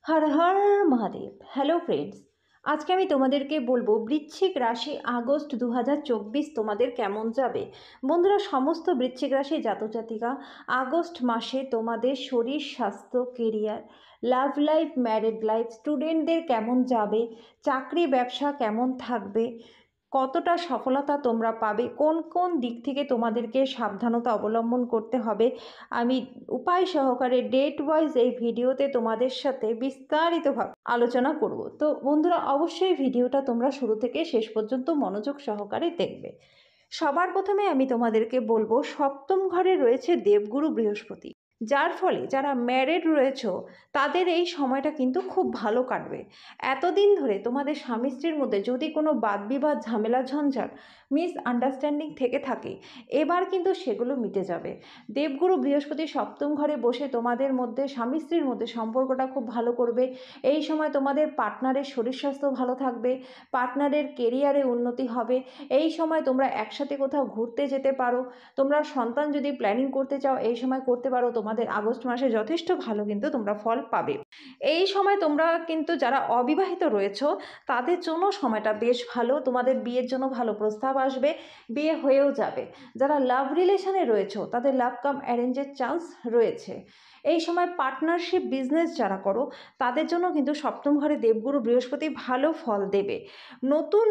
Har Har Mahadev. Hello friends, আজকে আমি তোমাদেরকে বলবো বৃশ্চিক রাশি আগস্ট 2024 তোমাদের কেমন যাবে। বন্ধুরা, সমস্ত বৃশ্চিক রাশি জাতজাতিকা আগস্ট মাসে তোমাদের শরীর, স্বাস্থ্য, career, love life, married life, স্টুডেন্টদের কেমন যাবে, চাকরি ব্যবসা কেমন থাকবে, কতটা সফলতা তোমরা পাবে, কোন কোন দিক থেকে তোমাদেরকে সাবধানতা অবলম্বন করতে হবে, আমি উপায় সহকারে ডেট ওয়াইজ এই ভিডিওতে তোমাদের সাথে বিস্তারিতভাবে আলোচনা করব। তো বন্ধুরা, অবশ্যই ভিডিওটা তোমরা শুরু থেকে শেষ পর্যন্ত মনোযোগ সহকারে দেখবে। সবার প্রথমে আমি তোমাদেরকে বলবো, সপ্তম ঘরে রয়েছে দেবগুরু বৃহস্পতি, যার ফলে যারা ম্যারিড রয়েছে তাদের এই সময়টা কিন্তু খুব ভালো কাটবে। এতদিন ধরে তোমাদের স্বামী স্ত্রীর মধ্যে যদি কোনো বাদবিবাদ, ঝামেলা, ঝঞ্ঝাট, মিসআন্ডারস্ট্যান্ডিং থেকে থাকে, এবার কিন্তু সেগুলো মিটে যাবে। দেবগুরু বৃহস্পতি সপ্তম ঘরে বসে তোমাদের মধ্যে, স্বামী স্ত্রীর মধ্যে সম্পর্কটা খুব ভালো করবে। এই সময় তোমাদের পার্টনারের শরীর স্বাস্থ্য ভালো থাকবে, পার্টনারের কেরিয়ারে উন্নতি হবে। এই সময় তোমরা একসাথে কোথাও ঘুরতে যেতে পারো, তোমরা সন্তান যদি প্ল্যানিং করতে চাও এই সময় করতে পারো। তোমাদের আগস্ট মাসে যথেষ্ট ভালো কিন্তু তোমরা ফল পাবে। এই সময় তোমরা কিন্তু যারা অবিবাহিত রয়েছো তাদের জন্য সময়টা বেশ ভালো, তোমাদের বিয়ের জন্য ভালো প্রস্তাব আসবে, বিয়ে হয়েও যাবে। যারা লাভ রিলেশনে রয়েছো তাদের লাভ কাম অ্যারেঞ্জের চান্স রয়েছে। এই সময় পার্টনারশিপ বিজনেস যারা করো তাদের জন্য কিন্তু সপ্তম ঘরে দেবগুরু বৃহস্পতি ভালো ফল দেবে। নতুন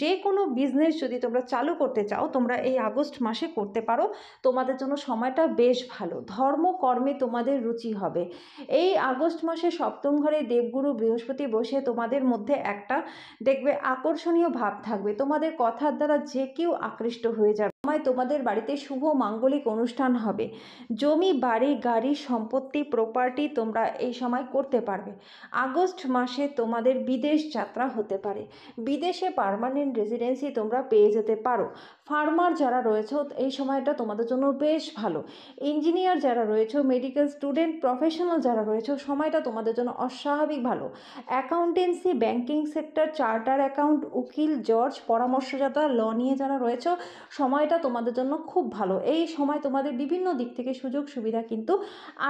যে কোনো বিজনেস যদি তোমরা চালু করতে চাও তোমরা এই আগস্ট মাসে করতে পারো, তোমাদের জন্য সময়টা বেশ ভালো। ধর্ম কর্মে তোমাদের রুচি হবে। এই আগস্ট মাসে সপ্তম ঘরে দেবগুরু বৃহস্পতি বসে তোমাদের মধ্যে একটা দেখবে আকর্ষণীয় ভাব থাকবে, তোমাদের কথার দ্বারা যে কেউ আকৃষ্ট হয়ে যাবে। তোমাদের বাড়িতে শুভ মাঙ্গলিক অনুষ্ঠান হবে। জমি, বাড়ি, গাড়ি, সম্পত্তি, প্রপার্টি তোমরা এই সময় করতে পারবে। আগস্ট মাসে তোমাদের বিদেশ যাত্রা হতে পারে, বিদেশে পার্মানেন্ট রেসিডেন্সি তোমরা পেয়ে যেতে পারো। ফার্মার যারা রয়েছে এই সময়টা তোমাদের জন্য বেশ ভালো। ইঞ্জিনিয়ার যারা রয়েছে, মেডিকেল স্টুডেন্ট, প্রফেশনাল যারা রয়েছে, সময়টা তোমাদের জন্য অস্বাভাবিক ভালো। Accountancy, banking sector, charter account, উকিল, জজ, পরামর্শদাতা, ল নিয়ে যারা রয়েছে, সময়টা তোমাদের জন্য খুব ভালো। এই সময় তোমাদের বিভিন্ন দিক থেকে সুযোগ সুবিধা কিন্তু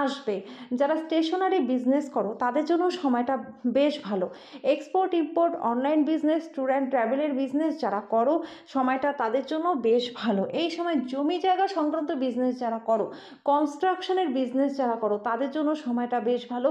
আসবে। যারা স্টেশনারি বিজনেস করো তাদের জন্য সময়টা বেশ ভালো। Export import, online business, tour and ট্রাভেলের বিজনেস যারা করো সময়টা তাদের জন্য বেশ ভালো। এই সময় জমি জায়গা সংক্রান্ত বিজনেস যারা করো, কনস্ট্রাকশনের বিজনেস যারা করো তাদের জন্য সময়টা বেশ ভালো।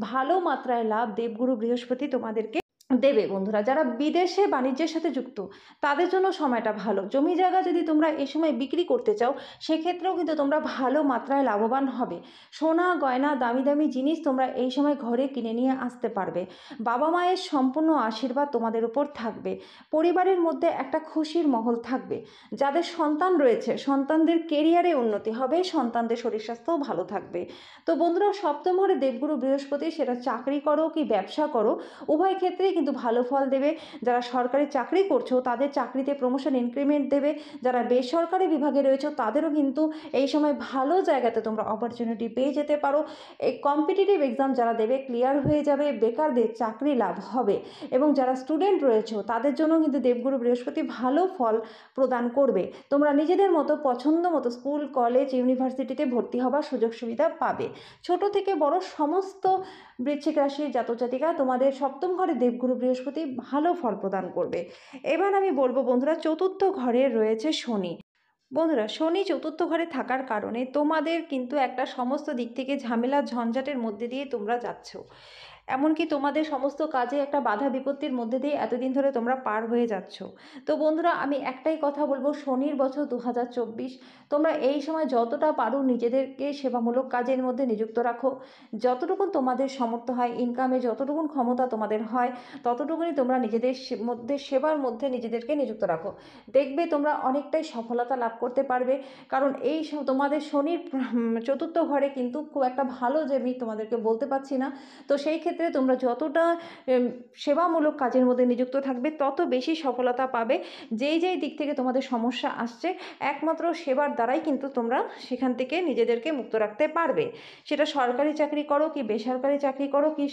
ভালো মাত্রায় লাভ দেবগুরু বৃহস্পতি তোমাদেরকে দেবে। বন্ধুরা, যারা বিদেশে বাণিজ্যের সাথে যুক্ত তাদের জন্য সময়টা ভালো। জমি জায়গা যদি তোমরা এই সময় বিক্রি করতে চাও সেক্ষেত্রেও কিন্তু তোমরা ভালো মাত্রায় লাভবান হবে। সোনা গয়না, দামি দামি জিনিস তোমরা এই সময় ঘরে কিনে নিয়ে আসতে পারবে। বাবা মায়ের সম্পূর্ণ আশীর্বাদ তোমাদের উপর থাকবে। পরিবারের মধ্যে একটা খুশির মহল থাকবে। যাদের সন্তান রয়েছে সন্তানদের কেরিয়ারে উন্নতি হবে, সন্তানদের শরীর স্বাস্থ্যও ভালো থাকবে। তো বন্ধুরা, সপ্তম ঘরে দেবগুরু বৃহস্পতি, সেটা চাকরি করো কি ব্যবসা করো, উভয় ক্ষেত্রেই কিন্তু ভালো ফল দেবে। যারা সরকারি চাকরি করছো তাদের চাকরিতে প্রমোশন, ইনক্রিমেন্ট দেবে। যারা বেসরকারি বিভাগে রয়েছে তাদেরও কিন্তু এই সময় ভালো জায়গাতে তোমরা অপরচুনিটি পেয়ে যেতে পারো। এই কম্পিটিটিভ এক্সাম যারা দেবে ক্লিয়ার হয়ে যাবে, বেকারদের চাকরি লাভ হবে। এবং যারা স্টুডেন্ট রয়েছে তাদের জন্য কিন্তু দেবগুরু বৃহস্পতি ভালো ফল প্রদান করবে। তোমরা নিজেদের মতো পছন্দ মতো স্কুল, কলেজ, ইউনিভার্সিটিতে ভর্তি হবার সুযোগ সুবিধা পাবে। ছোট থেকে বড় সমস্ত বৃশ্চিক রাশির জাতজাতিকা তোমাদের সপ্তম ঘরে দেবগুরু বৃহস্পতি ভালো ফল প্রদান করবে। এবার আমি বলবো বন্ধুরা, চতুর্থ ঘরে রয়েছে শনি। বন্ধুরা, শনি চতুর্থ ঘরে থাকার কারণে তোমাদের কিন্তু একটা সমস্ত দিক থেকে ঝামেলা ঝঞ্ঝাটের মধ্যে দিয়ে তোমরা যাচ্ছ। এমনকি তোমাদের সমস্ত কাজে একটা বাধা বিপত্তির মধ্যে দিয়ে এতদিন ধরে তোমরা পার হয়ে যাচ্ছ। তো বন্ধুরা, আমি একটাই কথা বলবো, শনির বছর 2024 তোমরা এই সময় যতটা পারো নিজেদেরকে সেবামূলক কাজের মধ্যে নিযুক্ত রাখো। যতটুকু তোমাদের সামর্থ্য হয়, ইনকামে যতটুকু ক্ষমতা তোমাদের হয় ততটুকুনি তোমরা নিজেদের মধ্যে সেবার মধ্যে নিজেদেরকে নিযুক্ত রাখো। দেখবে তোমরা অনেকটাই সফলতা লাভ করতে পারবে। কারণ এই তোমাদের শনির চতুর্থ ঘরে কিন্তু খুব একটা ভালো যে আমি তোমাদেরকে বলতে পারছি না। তো সেই ক্ষেত্রে তোমরা যতটা সেবামূলক কাজের মধ্যে নিযুক্ত থাকবে তত বেশি সফলতা পাবে। যেই যেই দিক থেকে তোমাদের সমস্যা আসছে একমাত্র সেবার দ্বারাই কিন্তু তোমরা সেখান থেকে নিজেদেরকে মুক্ত রাখতে পারবে। সেটা সরকারি চাকরি করো কি বেসরকারি চাকরি করো, কি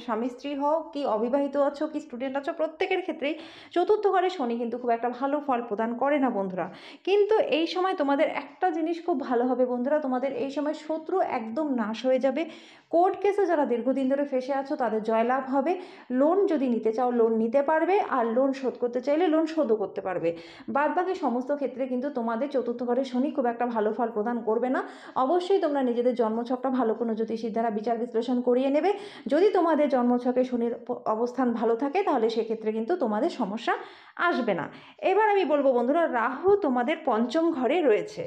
স্বামী স্ত্রী হও, কি অবিবাহিত আছো, কি স্টুডেন্ট আছো, প্রত্যেকের ক্ষেত্রেই চতুর্থ ঘরে শনি কিন্তু খুব একটা ভালো ফল প্রদান করে না বন্ধুরা। কিন্তু এই সময় তোমাদের একটা জিনিস খুব ভালো হবে বন্ধুরা, তোমাদের এই সময় শত্রু একদম নাশ হয়ে যাবে। কোর্ট কেসে যারা দীর্ঘদিন ধরে ফেসে আছো তাদের জয়লাভ হবে। লোন যদি নিতে চাও লোন নিতে পারবে, আর লোন শোধ করতে চাইলে লোন শোধও করতে পারবে। বাদবাকি সমস্ত ক্ষেত্রে কিন্তু তোমাদের চতুর্থ ঘরে শনি খুব একটা ভালো ফল প্রদান করবে না। অবশ্যই তোমরা নিজেদের জন্মছকটা ভালো কোনো জ্যোতিষীর দ্বারা বিচার বিশ্লেষণ করিয়ে নেবে। যদি তোমাদের জন্মছকে শনির অবস্থান ভালো থাকে তাহলে সেক্ষেত্রে কিন্তু তোমাদের সমস্যা আসবে না। এবার আমি বলবো বন্ধুরা, রাহু তোমাদের পঞ্চম ঘরে রয়েছে।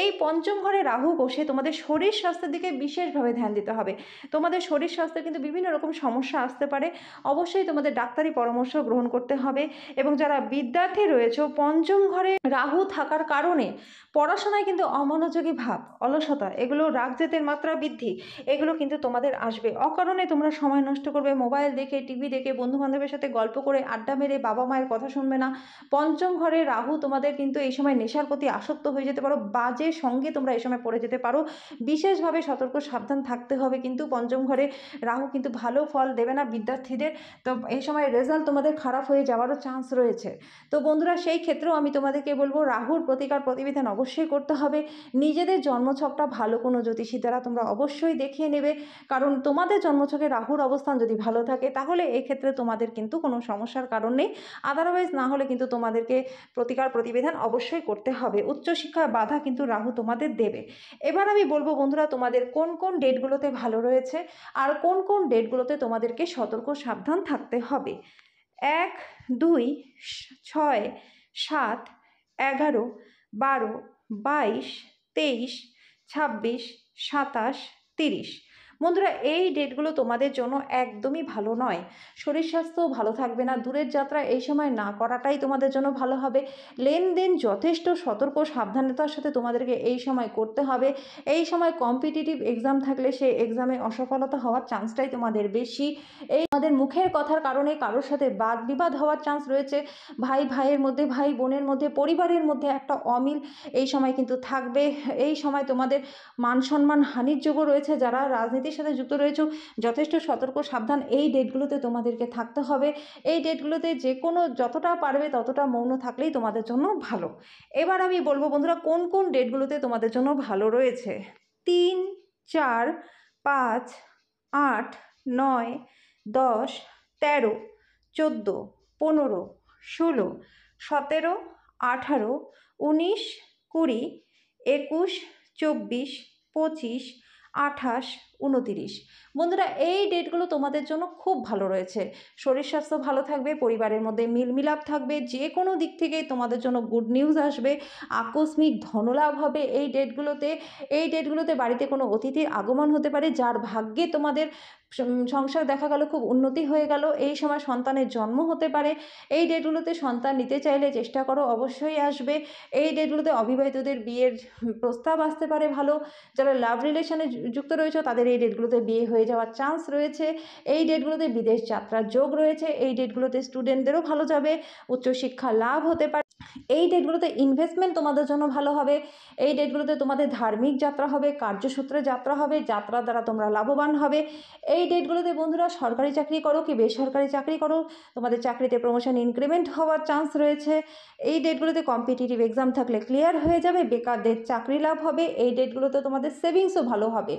এই পঞ্চম ঘরে রাহু বসে তোমাদের শরীর স্বাস্থ্যের দিকে বিশেষভাবে ধ্যান দিতে হবে। তোমাদের শরীর স্বাস্থ্যে কিন্তু বিভিন্ন রকম সমস্যা আসতে পারে। অবশ্যই তোমাদের ডাক্তারি পরামর্শ গ্রহণ করতে হবে। এবং যারা বিদ্যার্থী রয়েছে, পঞ্চম ঘরে রাহু থাকার কারণে পড়াশোনায় কিন্তু অমনোযোগী ভাব, অলসতা, এগুলো রাগজেতের মাত্রা বৃদ্ধি, এগুলো কিন্তু তোমাদের আসবে। অকারণে তোমরা সময় নষ্ট করবে মোবাইল দেখে, টিভি দেখে, বন্ধুবান্ধবের সাথে গল্প করে, আড্ডা মেরে, বাবা মায়ের কথা শুনবে না। পঞ্চম ঘরে রাহু তোমাদের কিন্তু এই সময় নেশার প্রতি আসক্ত হয়ে যেতে পারো, বাজে সঙ্গে তোমরা এই সময় পড়ে যেতে পারো। বিশেষভাবে সতর্ক সাবধান থাকতে হবে। কিন্তু পঞ্চম ঘরে রাহু কিন্তু ভালো ফল দেবে না বিদ্যার্থীদের। তো এই সময় রেজাল্ট তোমাদের খারাপ হয়ে যাওয়ারও চান্স রয়েছে। তো বন্ধুরা, সেই ক্ষেত্রেও আমি তোমাদেরকে বলবো রাহুর প্রতিকার প্রতিবিধান অবশ্যই করতে হবে। নিজেদের জন্মছকটা ভালো কোনো জ্যোতিষী দ্বারা তোমরা অবশ্যই দেখিয়ে নেবে। কারণ তোমাদের জন্মছকে রাহুর অবস্থান যদি ভালো থাকে তাহলে এক্ষেত্রে তোমাদের কিন্তু কোনো সমস্যার কারণ নেই। আদারওয়াইজ না হলে কিন্তু তোমাদেরকে প্রতিকার প্রতিবিধান অবশ্যই করতে হবে। উচ্চশিক্ষায় বাধা কিন্তু রাহু তোমাদের দেবে। এবার আমি বলবো বন্ধুরা, তোমাদের কোন কোন ডেটগুলোতে ভালো রয়েছে আর কোন কোন ডেটগুলোতে তোমাদেরকে সতর্ক সাবধান থাকতে হবে। 1, 2, 6, 7, 11, 12, 22, 23, 26, 27, 30। বন্ধুরা, এই ডেটগুলো তোমাদের জন্য একদমই ভালো নয়। শরীর স্বাস্থ্যও ভালো থাকবে না। দূরের যাত্রা এই সময় না করাটাই তোমাদের জন্য ভালো হবে। লেনদেন যথেষ্ট সতর্ক সাবধানতার সাথে তোমাদেরকে এই সময় করতে হবে। এই সময় কম্পিটিটিভ এক্সাম থাকলে সেই এক্সামে অসফলতা হওয়ার চান্সটাই তোমাদের বেশি। এই আমাদের মুখের কথার কারণে কারোর সাথে বাদ বিবাদ হওয়ার চান্স রয়েছে। ভাই ভাইয়ের মধ্যে, ভাই বোনের মধ্যে, পরিবারের মধ্যে একটা অমিল এই সময় কিন্তু থাকবে। এই সময় তোমাদের মান সম্মান হানির যোগও রয়েছে। যারা রাজনীতির সাথে যুক্ত রয়েছে, যথেষ্ট সতর্ক সাবধান এই ডেটগুলোতে তোমাদেরকে থাকতে হবে। এই ডেটগুলোতে যে কোনো যতটা পারবে ততটা মৌন থাকলেই তোমাদের জন্য ভালো। এবার আমি বলবো বন্ধুরা, কোন কোন ডেটগুলোতে তোমাদের জন্য ভালো রয়েছে। 3, 4, 5, 8, 9, 10, 13, 14, 15, 16, 17, 18, 19, 20, 21, 24, 25, 28, 29। বন্ধুরা, এই ডেটগুলো তোমাদের জন্য খুব ভালো রয়েছে। শরীর স্বাস্থ্য ভালো থাকবে, পরিবারের মধ্যে মিলমিলাপ থাকবে, যে কোনো দিক থেকেই তোমাদের জন্য গুড নিউজ আসবে, আকস্মিক ধনলাভ হবে এই ডেটগুলোতে বাড়িতে কোনো অতিথির আগমন হতে পারে, যার ভাগ্যে তোমাদের সংসার দেখা গেল খুব উন্নতি হয়ে গেল। এই সময় সন্তানের জন্ম হতে পারে। এই ডেটগুলোতে সন্তান নিতে চাইলে চেষ্টা করো, অবশ্যই আসবে। এই ডেটগুলোতে অবিবাহিতদের বিয়ের প্রস্তাব আসতে পারে ভালো। যারা লাভ রিলেশনে যুক্ত রয়েছে তাদের এই ডেটগুলোতে বিয়ে হয়ে যাওয়ার চান্স রয়েছে। এই ডেটগুলোতে বিদেশ যাত্রার যোগ রয়েছে। এই ডেটগুলোতে স্টুডেন্টদেরও ভালো যাবে, উচ্চশিক্ষা লাভ হতে পারে। এই ডেটগুলোতে ইনভেস্টমেন্ট তোমাদের জন্য ভালো হবে। এই ডেটগুলোতে তোমাদের ধার্মিক যাত্রা হবে, কার্যসূত্রে যাত্রা হবে, যাত্রা দ্বারা তোমরা লাভবান হবে। এই ডেটগুলোতে বন্ধুরা, সরকারি চাকরি করো কি বেসরকারি চাকরি করো, তোমাদের চাকরিতে প্রমোশন ইনক্রিমেন্ট হওয়ার চান্স রয়েছে। এই ডেটগুলোতে কম্পিটিটিভ এক্সাম থাকলে ক্লিয়ার হয়ে যাবে, বেকারদের চাকরি লাভ হবে। এই ডেটগুলোতে তোমাদের সেভিংসও ভালো হবে।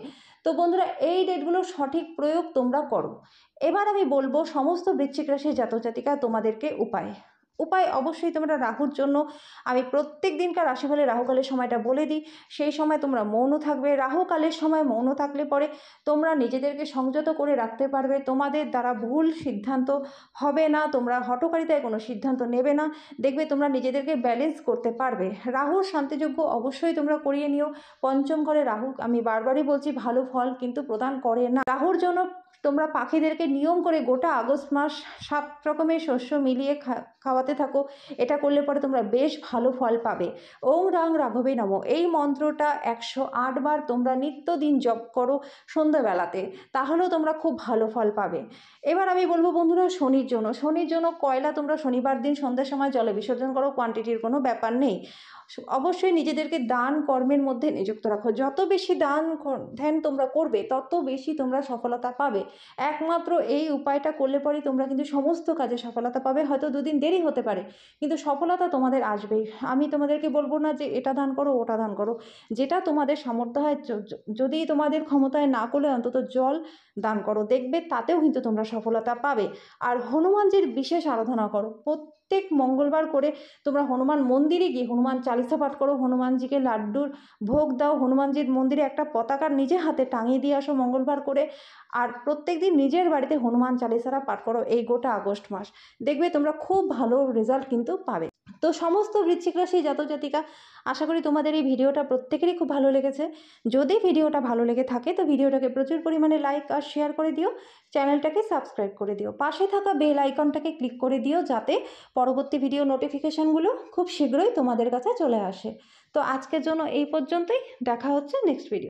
তো বন্ধুরা, এই ডেটগুলোর সঠিক প্রয়োগ তোমরা করো। এবার আমি বলবো সমস্ত বৃশ্চিক রাশির জাতক জাতিকা তোমাদেরকে উপায় অবশ্যই তোমরা রাহুর জন্য আমি প্রত্যেক দিনকার রাশিফলে রাহুকালের সময়টা বলে দিই। সেই সময় তোমরা মৌন থাকবে। রাহুকালের সময় মৌন থাকলে পরে তোমরা নিজেদেরকে সংযত করে রাখতে পারবে। তোমাদের দ্বারা ভুল সিদ্ধান্ত হবে না, তোমরা হঠকারিতায় কোনো সিদ্ধান্ত নেবে না। দেখবে তোমরা নিজেদেরকে ব্যালেন্স করতে পারবে। রাহুর শান্তিযোগ্য অবশ্যই তোমরা করিয়ে নিও। পঞ্চম ঘরে রাহু, আমি বারবারই বলছি, ভালো ফল কিন্তু প্রদান করে না। রাহুর জন্য তোমরা পাখিদেরকে নিয়ম করে গোটা আগস্ট মাস 7 রকমের শস্য মিলিয়ে খাওয়াতে থাকো। এটা করলে পরে তোমরা বেশ ভালো ফল পাবে। ওং রাং রাঘবে নমঃ এই মন্ত্রটা 108 বার তোমরা নিত্যদিন জপ করো সন্ধ্যাবেলাতে, তাহলেও তোমরা খুব ভালো ফল পাবে। এবার আমি বলবো বন্ধুরা, শনির জন্য কয়লা তোমরা শনিবার দিন সন্ধ্যার সময় জলে বিসর্জন করো, কোয়ান্টিটির কোনো ব্যাপার নেই। অবশ্যই নিজেদেরকে দান কর্মের মধ্যে নিযুক্ত রাখো। যত বেশি দান ধ্যান তোমরা করবে তত বেশি তোমরা সফলতা পাবে। একমাত্র এই উপায়টা করলে পরেই তোমরা কিন্তু সমস্ত কাজে সফলতা পাবে। হয়তো দুদিন দেরি হতে পারে, কিন্তু সফলতা তোমাদের আসবেই। আমি তোমাদেরকে বলবো না যে এটা দান করো ওটা দান করো, যেটা তোমাদের সামর্থ্য হয়। যদি তোমাদের ক্ষমতায় না করলে অন্তত জল দান করো, দেখবে তাতেও কিন্তু তোমরা সফলতা পাবে। আর হনুমানজির বিশেষ আরাধনা করো। প্রত্যেক মঙ্গলবার করে তোমরা হনুমান মন্দিরে গিয়ে হনুমান চালিসা পাঠ করো, হনুমানজিকে লাড্ডুর ভোগ দাও, হনুমানজির মন্দিরে একটা পতাকা নিজে হাতে টাঙিয়ে দিয়ে আসো মঙ্গলবার করে। আর প্রত্যেক দিন নিজের বাড়িতে হনুমান চালিসারা পাঠ করো এই গোটা আগস্ট মাস, দেখবে তোমরা খুব ভালো রেজাল্ট কিন্তু পাবে। তো সমস্ত বৃশ্চিক রাশি জাতক জাতিকা, আশা করি তোমাদের এই ভিডিওটা প্রত্যেকেরই খুব ভালো লেগেছে। যদি ভিডিওটা ভালো লেগে থাকে তো ভিডিওটাকে প্রচুর পরিমাণে লাইক আর শেয়ার করে দিও, চ্যানেলটাকে সাবস্ক্রাইব করে দিও, পাশে থাকা বেল আইকনটাকে ক্লিক করে দিও, যাতে পরবর্তী ভিডিও নোটিফিকেশানগুলো খুব শীঘ্রই তোমাদের কাছে চলে আসে। তো আজকের জন্য এই পর্যন্তই, দেখা হচ্ছে নেক্সট ভিডিও।